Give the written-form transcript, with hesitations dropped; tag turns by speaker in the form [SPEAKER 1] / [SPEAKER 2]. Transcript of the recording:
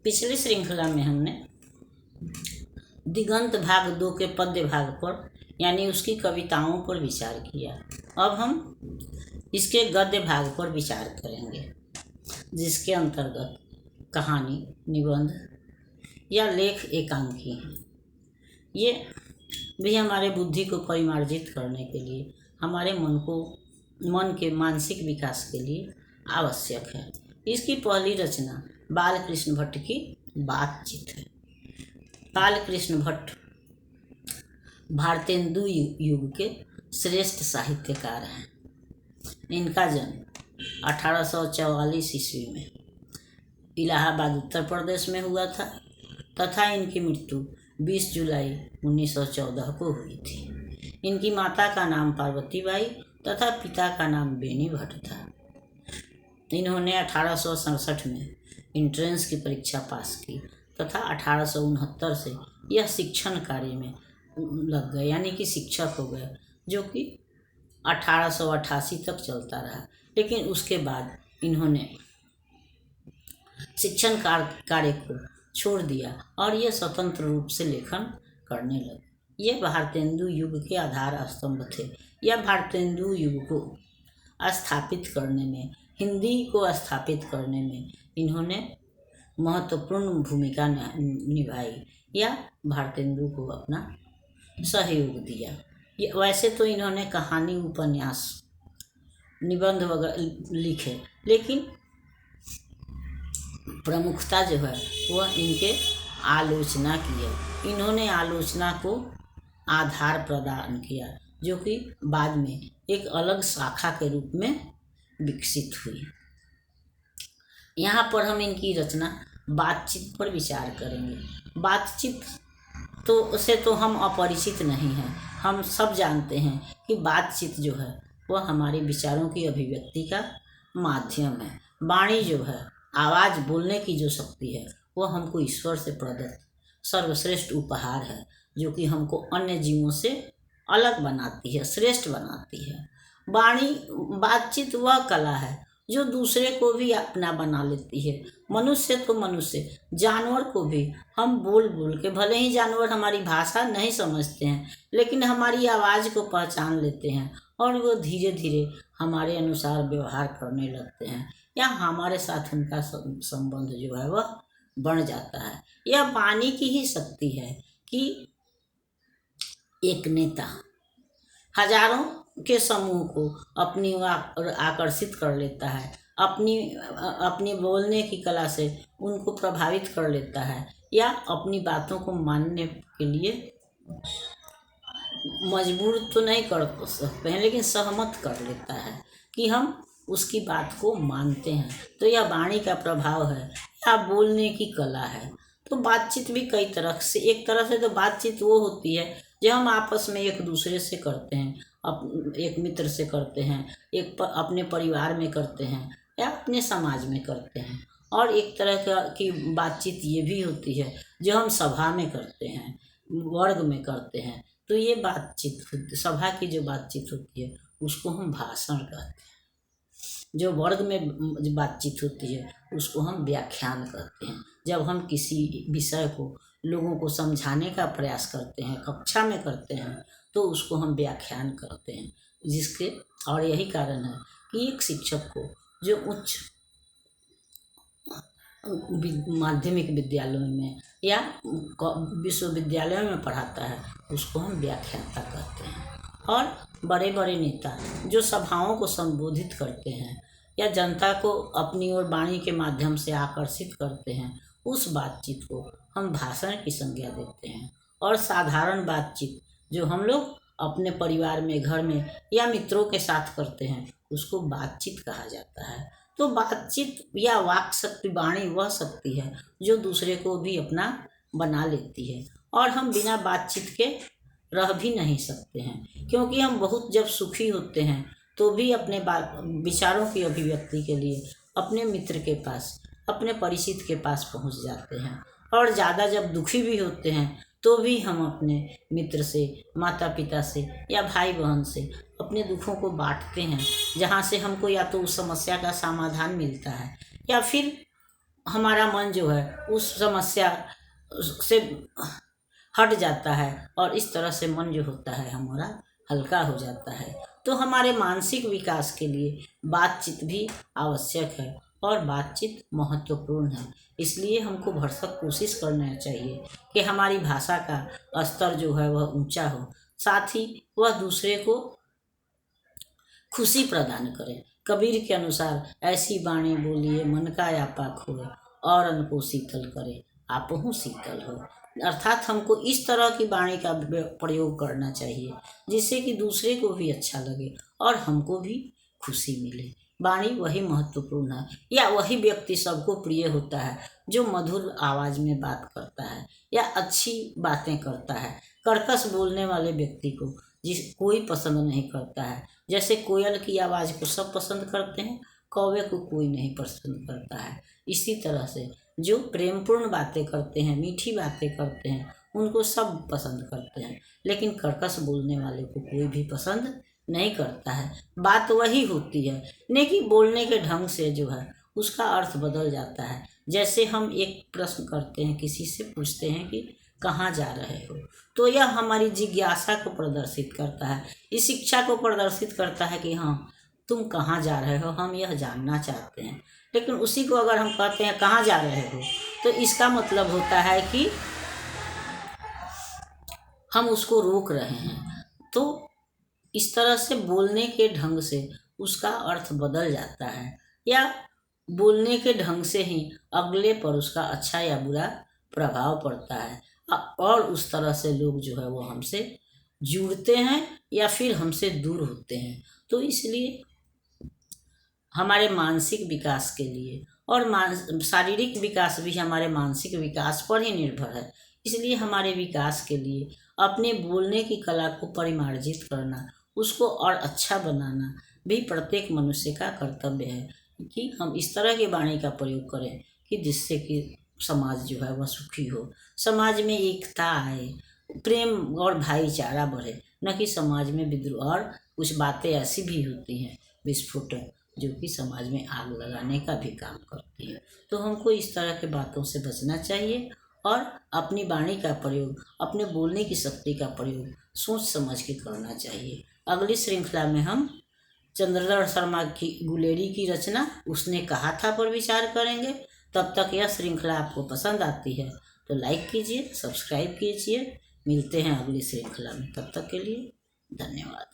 [SPEAKER 1] पिछली श्रृंखला में हमने दिगंत भाग 2 के पद्य भाग पर यानी उसकी कविताओं पर विचार किया। अब हम इसके गद्य भाग पर विचार करेंगे, जिसके अंतर्गत कहानी, निबंध या लेख एकांकी हैं। ये भी हमारे बुद्धि को परिमार्जित करने के लिए, हमारे मन के मानसिक विकास के लिए आवश्यक है। इसकी पहली रचना बालकृष्ण भट्ट की बातचीत है। बालकृष्ण भट्ट भारतेंदु युग के श्रेष्ठ साहित्यकार हैं। इनका जन्म 1844 ईस्वी में इलाहाबाद उत्तर प्रदेश में हुआ था तथा इनकी मृत्यु 20 जुलाई 1914 को हुई थी। इनकी माता का नाम पार्वतीबाई तथा पिता का नाम बेनी भट्ट था। इन्होंने 1867 में एंट्रेंस की परीक्षा पास की तथा 1869 से यह शिक्षण कार्य में लग गए, यानी कि शिक्षक हो गए, जो कि 1888 तक चलता रहा। लेकिन उसके बाद इन्होंने शिक्षण कार्य को छोड़ दिया और ये स्वतंत्र रूप से लेखन करने लगे। ये भारतेंदु युग के आधार स्तंभ थे। यह भारतेंदु युग को स्थापित करने में, हिंदी को स्थापित करने में इन्होंने महत्वपूर्ण भूमिका निभाई या भारतेंदु को अपना सहयोग दिया। वैसे तो इन्होंने कहानी, उपन्यास, निबंध वगैरह लिखे, लेकिन प्रमुखता जो है वह इनके आलोचना की है। इन्होंने आलोचना को आधार प्रदान किया, जो कि बाद में एक अलग शाखा के रूप में विकसित हुई। यहाँ पर हम इनकी रचना बातचीत पर विचार करेंगे। बातचीत तो हम अपरिचित नहीं हैं। हम सब जानते हैं कि बातचीत जो है वह हमारे विचारों की अभिव्यक्ति का माध्यम है। वाणी जो है, आवाज़ बोलने की जो शक्ति है, वह हमको ईश्वर से प्रदत्त सर्वश्रेष्ठ उपहार है, जो कि हमको अन्य जीवों से अलग बनाती है, श्रेष्ठ बनाती है। बातचीत वह कला है जो दूसरे को भी अपना बना लेती है। मनुष्य तो मनुष्य, जानवर को भी हम बोल बोल के, भले ही जानवर हमारी भाषा नहीं समझते हैं, लेकिन हमारी आवाज़ को पहचान लेते हैं और वो धीरे धीरे हमारे अनुसार व्यवहार करने लगते हैं या हमारे साथ उनका संबंध जो है वह बढ़ जाता है। यह वाणी की ही शक्ति है कि एक नेता हजारों के समूह को अपनी ओर आकर्षित कर लेता है, अपनी बोलने की कला से उनको प्रभावित कर लेता है या अपनी बातों को मानने के लिए मजबूर तो नहीं कर सकते हैं, लेकिन सहमत कर लेता है कि हम उसकी बात को मानते हैं। तो यह वाणी का प्रभाव है या बोलने की कला है। तो बातचीत भी कई तरह से, एक तरह से तो बातचीत वो होती है जो हम आपस में एक दूसरे से करते हैं, एक मित्र से करते हैं, अपने परिवार में करते हैं या अपने समाज में करते हैं। और एक तरह की बातचीत ये भी होती है जो हम सभा में करते हैं, वर्ग में करते हैं। तो ये बातचीत, सभा की जो बातचीत होती है उसको हम भाषण कहते हैं। जो वर्ग में बातचीत होती है उसको हम व्याख्यान कहते हैं। जब हम किसी विषय को लोगों को समझाने का प्रयास करते हैं, कक्षा में करते हैं, तो उसको हम व्याख्यान करते हैं। और यही कारण है कि एक शिक्षक को जो उच्च माध्यमिक विद्यालयों में या विश्वविद्यालयों में पढ़ाता है, उसको हम व्याख्याता कहते हैं। और बड़े बड़े नेता जो सभाओं को संबोधित करते हैं या जनता को अपनी ओर वाणी के माध्यम से आकर्षित करते हैं, उस बातचीत को हम भाषण की संज्ञा देते हैं। और साधारण बातचीत जो हम लोग अपने परिवार में, घर में या मित्रों के साथ करते हैं, उसको बातचीत कहा जाता है। तो बातचीत या वाक शक्ति, वाणी वह शक्ति है जो दूसरे को भी अपना बना लेती है। और हम बिना बातचीत के रह भी नहीं सकते हैं, क्योंकि हम बहुत जब सुखी होते हैं तो भी अपने विचारों की अभिव्यक्ति के लिए अपने मित्र के पास, अपने परिचित के पास पहुंच जाते हैं। और ज़्यादा जब दुखी भी होते हैं तो भी हम अपने मित्र से, माता पिता से या भाई बहन से अपने दुखों को बांटते हैं, जहाँ से हमको या तो उस समस्या का समाधान मिलता है या फिर हमारा मन जो है उस समस्या से हट जाता है और इस तरह से मन जो होता है हमारा हल्का हो जाता है। तो हमारे मानसिक विकास के लिए बातचीत भी आवश्यक है और बातचीत महत्वपूर्ण है। इसलिए हमको भरसक कोशिश करना चाहिए कि हमारी भाषा का स्तर जो है वह ऊंचा हो, साथ ही वह दूसरे को खुशी प्रदान करे। कबीर के अनुसार ऐसी वाणी बोलिए मन का आपा खोए, और अन्न को शीतल करे आपहु शीतल हो। अर्थात हमको इस तरह की वाणी का प्रयोग करना चाहिए जिससे कि दूसरे को भी अच्छा लगे और हमको भी खुशी मिले। वाणी वही महत्वपूर्ण है या वही व्यक्ति सबको प्रिय होता है जो मधुर आवाज में बात करता है या अच्छी बातें करता है। कर्कश बोलने वाले व्यक्ति को कोई पसंद नहीं करता है। जैसे कोयल की आवाज़ को सब पसंद करते हैं, कौवे को कोई नहीं पसंद करता है। इसी तरह से जो प्रेमपूर्ण बातें करते हैं, मीठी बातें करते हैं, उनको सब पसंद करते हैं, लेकिन कर्कश बोलने वाले को कोई भी पसंद नहीं करता है। बात वही होती है, लेकिन बोलने के ढंग से जो है उसका अर्थ बदल जाता है। जैसे हम एक प्रश्न करते हैं, किसी से पूछते हैं कि कहाँ जा रहे हो, तो यह हमारी जिज्ञासा को प्रदर्शित करता है, इस इच्छा को प्रदर्शित करता है कि हाँ तुम कहाँ जा रहे हो, हम यह जानना चाहते हैं। लेकिन उसी को अगर हम कहते हैं कहाँ जा रहे हो, तो इसका मतलब होता है कि हम उसको रोक रहे हैं। तो इस तरह से बोलने के ढंग से उसका अर्थ बदल जाता है या बोलने के ढंग से ही अगले पर उसका अच्छा या बुरा प्रभाव पड़ता है और उस तरह से लोग जो है वो हमसे जुड़ते हैं या फिर हमसे दूर होते हैं। तो इसलिए हमारे मानसिक विकास के लिए और शारीरिक विकास भी हमारे मानसिक विकास पर ही निर्भर है। इसलिए हमारे विकास के लिए अपने बोलने की कला को परिमार्जित करना, उसको और अच्छा बनाना भी प्रत्येक मनुष्य का कर्तव्य है कि हम इस तरह की वाणी का प्रयोग करें कि जिससे कि समाज जो है वह सुखी हो, समाज में एकता आए, प्रेम और भाईचारा बढ़े, न कि समाज में विद्रोह। और कुछ बातें ऐसी भी होती हैं विस्फोटक जो कि समाज में आग लगाने का भी काम करती है। तो हमको इस तरह के बातों से बचना चाहिए और अपनी वाणी का प्रयोग, अपने बोलने की शक्ति का प्रयोग सोच समझ के करना चाहिए। अगली श्रृंखला में हम चंद्रधर शर्मा की गुलेरी की रचना उसने कहा था पर विचार करेंगे। तब तक यह श्रृंखला आपको पसंद आती है तो लाइक कीजिए, सब्सक्राइब कीजिए। मिलते हैं अगली श्रृंखला में, तब तक के लिए धन्यवाद।